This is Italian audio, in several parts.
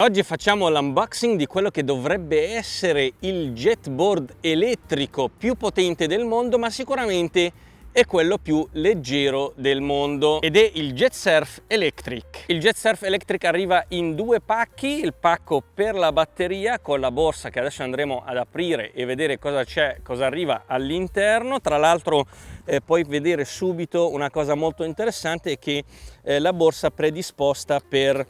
Oggi facciamo l'unboxing di quello che dovrebbe essere il jetboard elettrico più potente del mondo, ma sicuramente è quello più leggero del mondo, ed è il JetSurf Electric. Il JetSurf Electric arriva in due pacchi: il pacco per la batteria con la borsa che adesso andremo ad aprire e vedere cosa c'è, cosa arriva all'interno. Tra l'altro puoi vedere subito una cosa molto interessante, è che la borsa predisposta per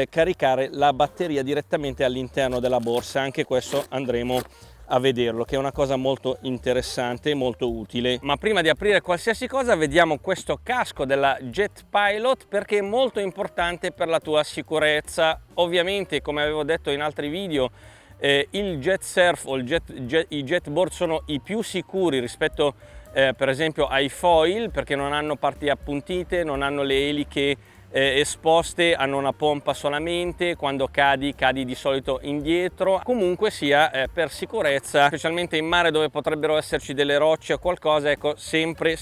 caricare la batteria direttamente all'interno della borsa. Anche questo andremo a vederlo, che è una cosa molto interessante e molto utile. Ma prima di aprire qualsiasi cosa, vediamo questo casco della JetPilot, perché è molto importante per la tua sicurezza. Ovviamente, come avevo detto in altri video, il JetSurf o i jetboard sono i più sicuri rispetto per esempio ai foil, perché non hanno parti appuntite, non hanno le eliche esposte, hanno una pompa solamente. Quando cadi di solito indietro. Comunque sia, per sicurezza, specialmente in mare dove potrebbero esserci delle rocce o qualcosa, ecco, sempre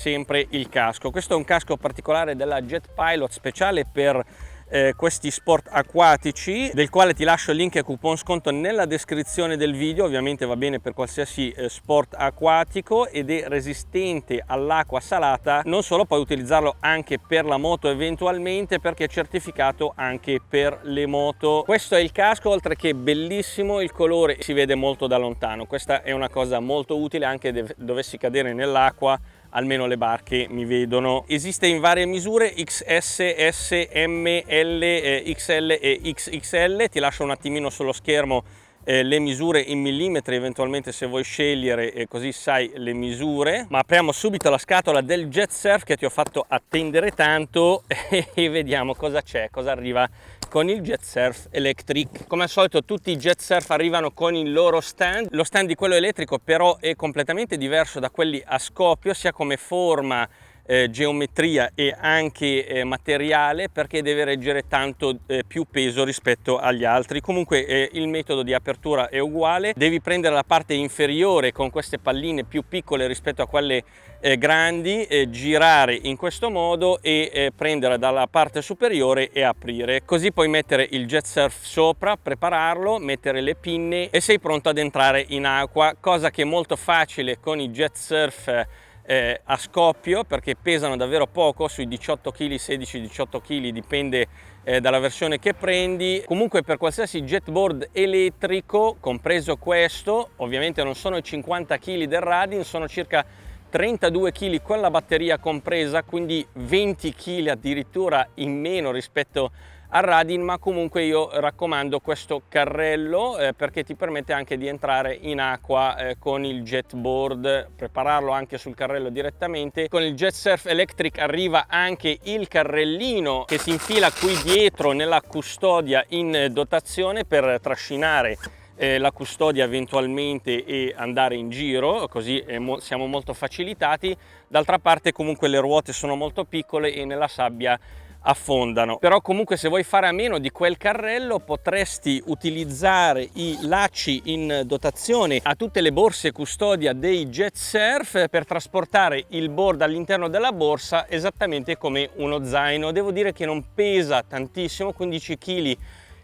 il casco. Questo è un casco particolare della JetPilot, speciale per questi sport acquatici, del quale ti lascio il link e coupon sconto nella descrizione del video. Ovviamente va bene per qualsiasi sport acquatico ed è resistente all'acqua salata. Non solo, puoi utilizzarlo anche per la moto eventualmente, perché è certificato anche per le moto. Questo è il casco, oltre che bellissimo, il colore si vede molto da lontano. Questa è una cosa molto utile, anche dovessi cadere nell'acqua, almeno le barche mi vedono. Esiste in varie misure: XS, S, M, L, XL e XXL. Ti lascio un attimino sullo schermo le misure in millimetri, eventualmente se vuoi scegliere, e così sai le misure. Ma apriamo subito la scatola del JetSurf, che ti ho fatto attendere tanto, e vediamo cosa c'è, cosa arriva con il JetSurf Electric. Come al solito tutti i JetSurf arrivano con il loro stand. Lo stand di quello elettrico però è completamente diverso da quelli a scoppio, sia come forma, geometria e anche materiale, perché deve reggere tanto più peso rispetto agli altri. Comunque il metodo di apertura è uguale. Devi prendere la parte inferiore con queste palline più piccole rispetto a quelle grandi, girare in questo modo e prendere dalla parte superiore e aprire. Così puoi mettere il JetSurf sopra, prepararlo, mettere le pinne e sei pronto ad entrare in acqua, cosa che è molto facile con i JetSurf a scoppio, perché pesano davvero poco, sui 18 kg, 16-18 kg, dipende dalla versione che prendi. Comunque per qualsiasi jetboard elettrico, compreso questo, ovviamente non sono i 50 kg del Radin, sono circa 32 kg con la batteria compresa, quindi 20 kg addirittura in meno rispetto al Radin. Ma comunque io raccomando questo carrello perché ti permette anche di entrare in acqua con il jetboard, prepararlo anche sul carrello direttamente. Con il JetSurf Electric arriva anche il carrellino che si infila qui dietro nella custodia in dotazione per trascinare la custodia eventualmente e andare in giro, così siamo molto facilitati. D'altra parte comunque le ruote sono molto piccole e nella sabbia affondano. Però comunque, se vuoi fare a meno di quel carrello, potresti utilizzare i lacci in dotazione a tutte le borse custodia dei JetSurf per trasportare il board all'interno della borsa, esattamente come uno zaino. Devo dire che non pesa tantissimo, 15 kg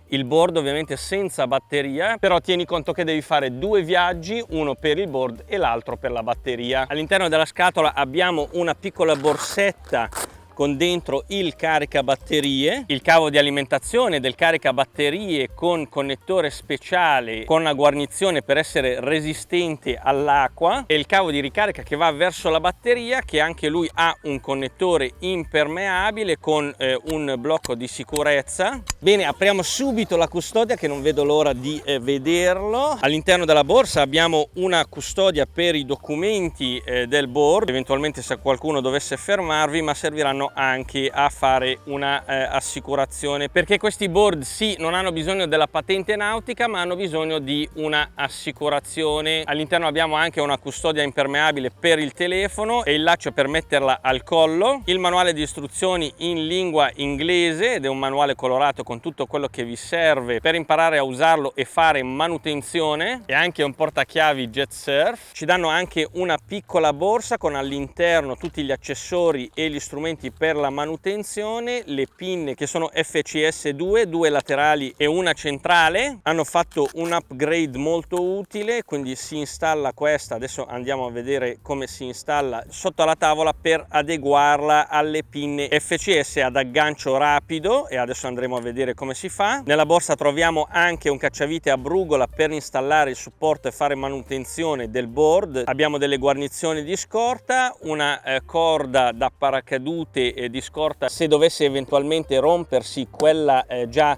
il board, ovviamente senza batteria, però tieni conto che devi fare due viaggi, uno per il board e l'altro per la batteria. All'interno della scatola abbiamo una piccola borsetta con dentro il caricabatterie, il cavo di alimentazione del caricabatterie con connettore speciale con una guarnizione per essere resistente all'acqua, e il cavo di ricarica che va verso la batteria, che anche lui ha un connettore impermeabile con un blocco di sicurezza. Bene, apriamo subito la custodia, che non vedo l'ora di vederlo. All'interno della borsa abbiamo una custodia per i documenti del board, eventualmente se qualcuno dovesse fermarvi, ma serviranno anche a fare una assicurazione, perché questi board sì, non hanno bisogno della patente nautica, ma hanno bisogno di una assicurazione. All'interno abbiamo anche una custodia impermeabile per il telefono e il laccio per metterla al collo, il manuale di istruzioni in lingua inglese, ed è un manuale colorato con tutto quello che vi serve per imparare a usarlo e fare manutenzione, e anche un portachiavi JetSurf. Ci danno anche una piccola borsa con all'interno tutti gli accessori e gli strumenti per la manutenzione, le pinne che sono FCS2, 2 laterali e una centrale. Hanno fatto un upgrade molto utile, quindi si installa questa, adesso andiamo a vedere come si installa sotto la tavola per adeguarla alle pinne FCS ad aggancio rapido, e adesso andremo a vedere come si fa. Nella borsa troviamo anche un cacciavite a brugola per installare il supporto e fare manutenzione del board. Abbiamo delle guarnizioni di scorta, una corda da paracadute di scorta se dovesse eventualmente rompersi quella già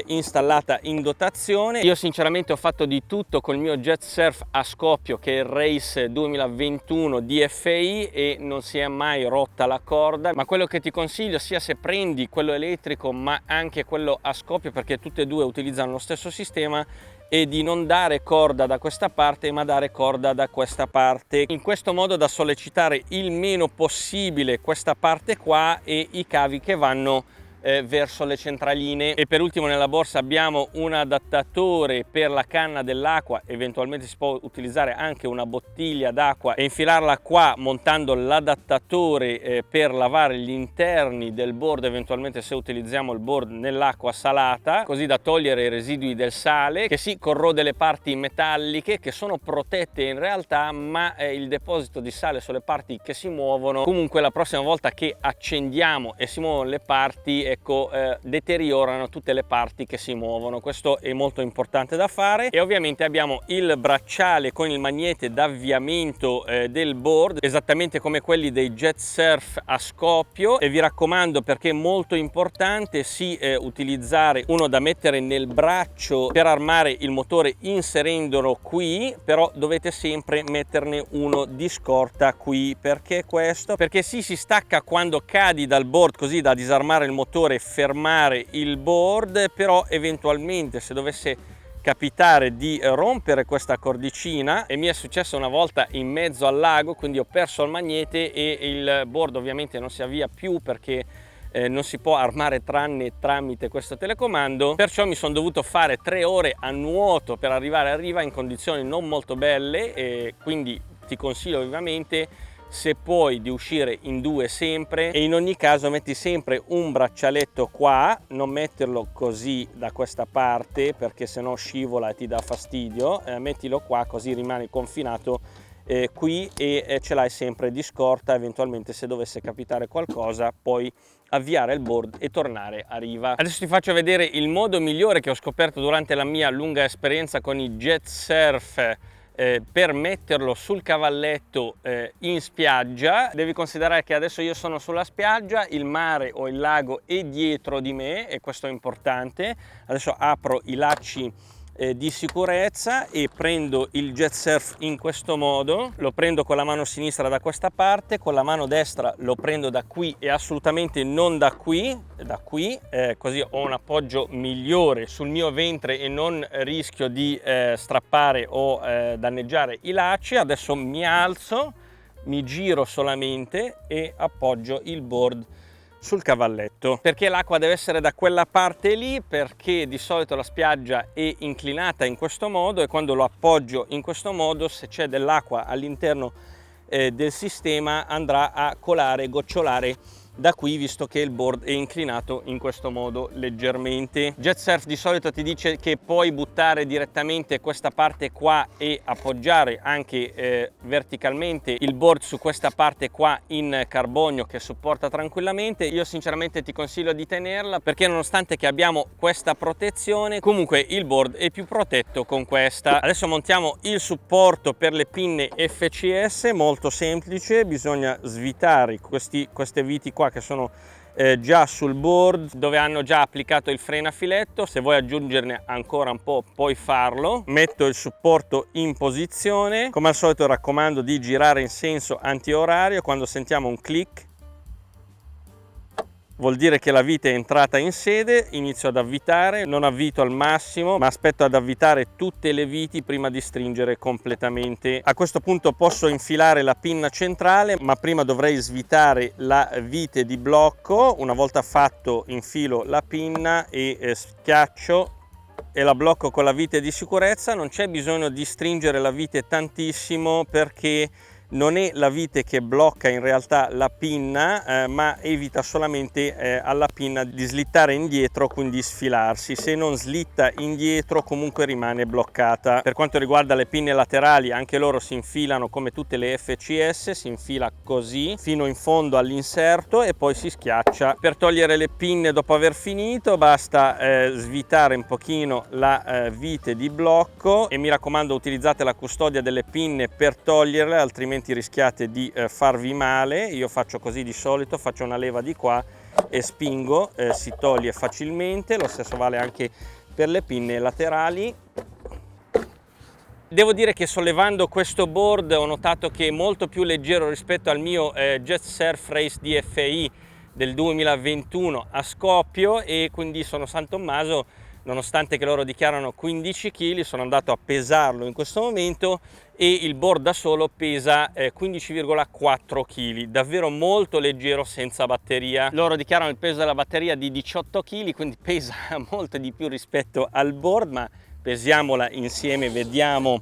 installata in dotazione. Io sinceramente ho fatto di tutto col mio jet surf a scoppio, che è il Race 2021 DFI, e non si è mai rotta la corda. Ma quello che ti consiglio, sia se prendi quello elettrico ma anche quello a scoppio, perché tutte e due utilizzano lo stesso sistema, e di non dare corda da questa parte ma dare corda da questa parte, in questo modo da sollecitare il meno possibile questa parte qua e i cavi che vanno verso le centraline. E per ultimo nella borsa abbiamo un adattatore per la canna dell'acqua, eventualmente si può utilizzare anche una bottiglia d'acqua e infilarla qua montando l'adattatore per lavare gli interni del board, eventualmente se utilizziamo il board nell'acqua salata, così da togliere i residui del sale che si corrode le parti metalliche che sono protette in realtà, ma il deposito di sale sulle parti che si muovono, comunque la prossima volta che accendiamo e si muovono le parti, deteriorano tutte le parti che si muovono. Questo è molto importante da fare. E ovviamente abbiamo il bracciale con il magnete d'avviamento del board, esattamente come quelli dei jet surf a scoppio, e vi raccomando, perché è molto importante, sì, utilizzare uno da mettere nel braccio per armare il motore inserendolo qui, però dovete sempre metterne uno di scorta qui. Perché questo? Perché sì, si stacca quando cadi dal board, così da disarmare il motore, fermare il board, però eventualmente se dovesse capitare di rompere questa cordicina, e mi è successo una volta in mezzo al lago, quindi ho perso il magnete e il board ovviamente non si avvia più perché non si può armare tranne tramite questo telecomando, perciò mi sono dovuto fare 3 ore a nuoto per arrivare a riva in condizioni non molto belle, e quindi ti consiglio vivamente, se puoi, di uscire in 2 sempre, e in ogni caso metti sempre un braccialetto qua, non metterlo così da questa parte perché sennò scivola e ti dà fastidio, mettilo qua così rimani confinato qui, e ce l'hai sempre di scorta, eventualmente se dovesse capitare qualcosa puoi avviare il board e tornare a riva. Adesso ti faccio vedere il modo migliore che ho scoperto durante la mia lunga esperienza con i jet surf per metterlo sul cavalletto in spiaggia. Devi considerare che adesso io sono sulla spiaggia, il mare o il lago è dietro di me, e questo è importante. Adesso apro i lacci di sicurezza e prendo il jet surf in questo modo. Lo prendo con la mano sinistra da questa parte, con la mano destra lo prendo da qui e assolutamente non da qui, così ho un appoggio migliore sul mio ventre e non rischio di strappare o danneggiare i lacci. Adesso mi alzo, mi giro solamente e appoggio il board sul cavalletto. Perché l'acqua deve essere da quella parte lì? Perché di solito la spiaggia è inclinata in questo modo, e quando lo appoggio in questo modo, se c'è dell'acqua all'interno del sistema, andrà a colare e gocciolare da qui, visto che il board è inclinato in questo modo leggermente. Jet surf di solito ti dice che puoi buttare direttamente questa parte qua e appoggiare anche verticalmente il board su questa parte qua in carbonio che supporta tranquillamente. Io sinceramente ti consiglio di tenerla, perché nonostante che abbiamo questa protezione, comunque il board è più protetto con questa. Adesso montiamo il supporto per le pinne FCS, molto semplice, bisogna svitare queste viti qua che sono già sul board, dove hanno già applicato il freno a filetto. Se vuoi aggiungerne ancora un po' puoi farlo. Metto il supporto in posizione, come al solito raccomando di girare in senso antiorario. Quando sentiamo un click vuol dire che la vite è entrata in sede, inizio ad avvitare, non avvito al massimo ma aspetto ad avvitare tutte le viti prima di stringere completamente. A questo punto posso infilare la pinna centrale, ma prima dovrei svitare la vite di blocco. Una volta fatto infilo la pinna e schiaccio e la blocco con la vite di sicurezza. Non c'è bisogno di stringere la vite tantissimo, perché non è la vite che blocca in realtà la pinna, ma evita solamente alla pinna di slittare indietro, quindi sfilarsi. Se non slitta indietro comunque rimane bloccata. Per quanto riguarda le pinne laterali, anche loro si infilano come tutte le FCS, si infila così fino in fondo all'inserto e poi si schiaccia. Per togliere le pinne dopo aver finito basta svitare un pochino la vite di blocco, e mi raccomando utilizzate la custodia delle pinne per toglierle, altrimenti rischiate di farvi male. Io faccio così di solito, faccio una leva di qua e spingo, si toglie facilmente. Lo stesso vale anche per le pinne laterali. Devo dire che sollevando questo board ho notato che è molto più leggero rispetto al mio Jet Surf Race DFI del 2021 a Skopje, e quindi sono San Tommaso, nonostante che loro dichiarano 15 kg, sono andato a pesarlo in questo momento e il board da solo pesa 15,4 kg, davvero molto leggero senza batteria. Loro dichiarano il peso della batteria di 18 kg, quindi pesa molto di più rispetto al board, ma pesiamola insieme, vediamo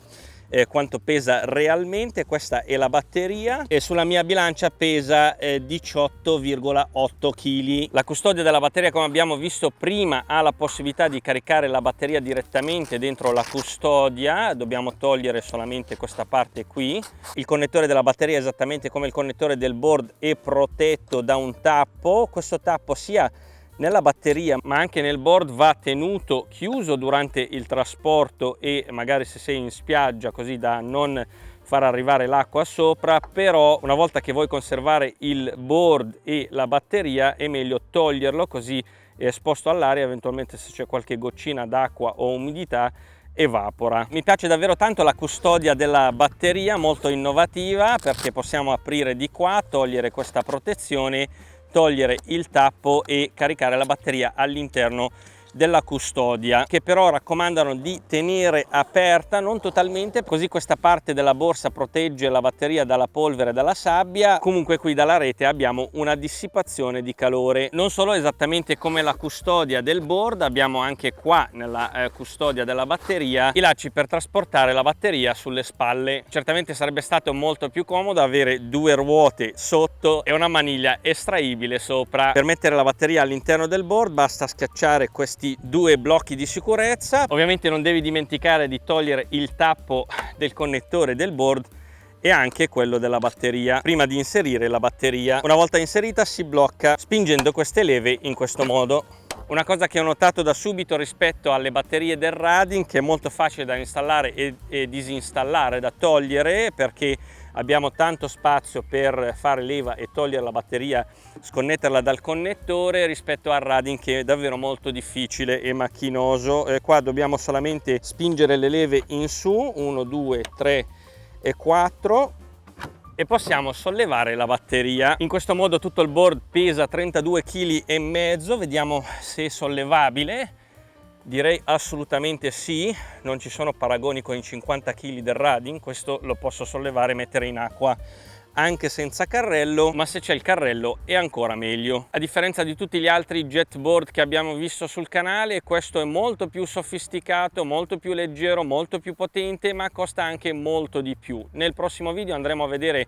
quanto pesa realmente. Questa è la batteria e sulla mia bilancia pesa 18,8 kg. La custodia della batteria, come abbiamo visto prima, ha la possibilità di caricare la batteria direttamente dentro la custodia. Dobbiamo togliere solamente questa parte qui. Il connettore della batteria, esattamente come il connettore del board, è protetto da un tappo. Questo tappo sia nella batteria ma anche nel board va tenuto chiuso durante il trasporto, e magari se sei in spiaggia, così da non far arrivare l'acqua sopra. Però una volta che vuoi conservare il board e la batteria è meglio toglierlo, così è esposto all'aria, eventualmente se c'è qualche goccina d'acqua o umidità evapora. Mi piace davvero tanto la custodia della batteria, molto innovativa, perché possiamo aprire di qua, togliere questa protezione, togliere il tappo e caricare la batteria all'interno della custodia, che però raccomandano di tenere aperta, non totalmente, così questa parte della borsa protegge la batteria dalla polvere e dalla sabbia. Comunque qui dalla rete abbiamo una dissipazione di calore. Non solo, esattamente come la custodia del board, abbiamo anche qua nella custodia della batteria i lacci per trasportare la batteria sulle spalle. Certamente sarebbe stato molto più comodo avere due ruote sotto e una maniglia estraibile sopra. Per mettere la batteria all'interno del board basta schiacciare questi due blocchi di sicurezza. Ovviamente non devi dimenticare di togliere il tappo del connettore del board e anche quello della batteria prima di inserire la batteria. Una volta inserita si blocca spingendo queste leve in questo modo. Una cosa che ho notato da subito rispetto alle batterie del Radin, che è molto facile da installare e disinstallare, da togliere, perché abbiamo tanto spazio per fare leva e togliere la batteria, sconnetterla dal connettore, rispetto al Radin che è davvero molto difficile e macchinoso. Qua dobbiamo solamente spingere le leve in su, 1, 2, 3 e 4, e possiamo sollevare la batteria. In questo modo tutto il board pesa 32,5 kg. Vediamo se è sollevabile. Direi assolutamente sì, non ci sono paragoni con i 50 kg del Radin. Questo lo posso sollevare e mettere in acqua anche senza carrello, ma se c'è il carrello è ancora meglio. A differenza di tutti gli altri jetboard che abbiamo visto sul canale, questo è molto più sofisticato, molto più leggero, molto più potente, ma costa anche molto di più. Nel prossimo video andremo a vedere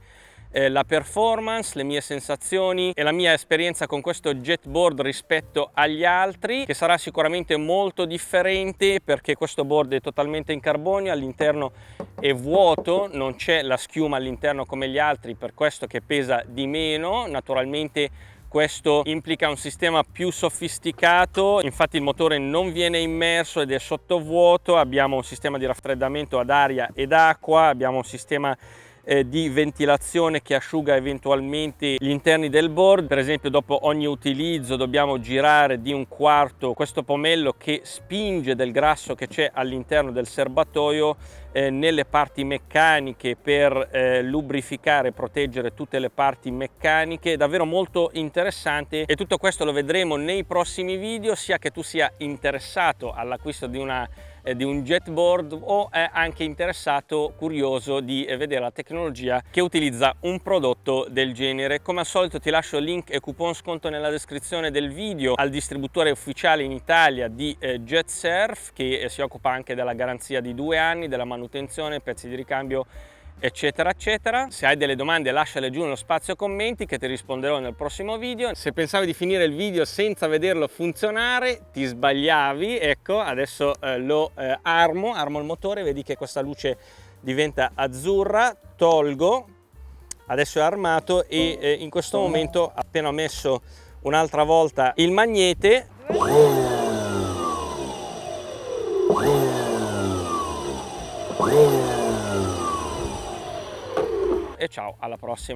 la performance, le mie sensazioni e la mia esperienza con questo jetboard rispetto agli altri, che sarà sicuramente molto differente perché questo board è totalmente in carbonio, all'interno è vuoto, non c'è la schiuma all'interno come gli altri, per questo che pesa di meno. Naturalmente questo implica un sistema più sofisticato, infatti il motore non viene immerso ed è sottovuoto, abbiamo un sistema di raffreddamento ad aria ed acqua, abbiamo un sistema di ventilazione che asciuga eventualmente gli interni del board. Per esempio, dopo ogni utilizzo dobbiamo girare di un quarto questo pomello che spinge del grasso che c'è all'interno del serbatoio nelle parti meccaniche per lubrificare e proteggere tutte le parti meccaniche. È davvero molto interessante e tutto questo lo vedremo nei prossimi video, sia che tu sia interessato all'acquisto di un jetboard o è anche interessato, curioso di vedere la tecnologia che utilizza un prodotto del genere. Come al solito ti lascio link e coupon sconto nella descrizione del video al distributore ufficiale in Italia di JetSurf, che si occupa anche della garanzia di 2 anni, della manutenzione, pezzi di ricambio eccetera eccetera. Se hai delle domande lasciale giù nello spazio commenti che ti risponderò nel prossimo video. Se pensavi di finire il video senza vederlo funzionare, ti sbagliavi. Ecco, adesso lo armo il motore, vedi che questa luce diventa azzurra, tolgo, adesso è armato e in questo momento, appena ho messo un'altra volta il magnete, e ciao, alla prossima.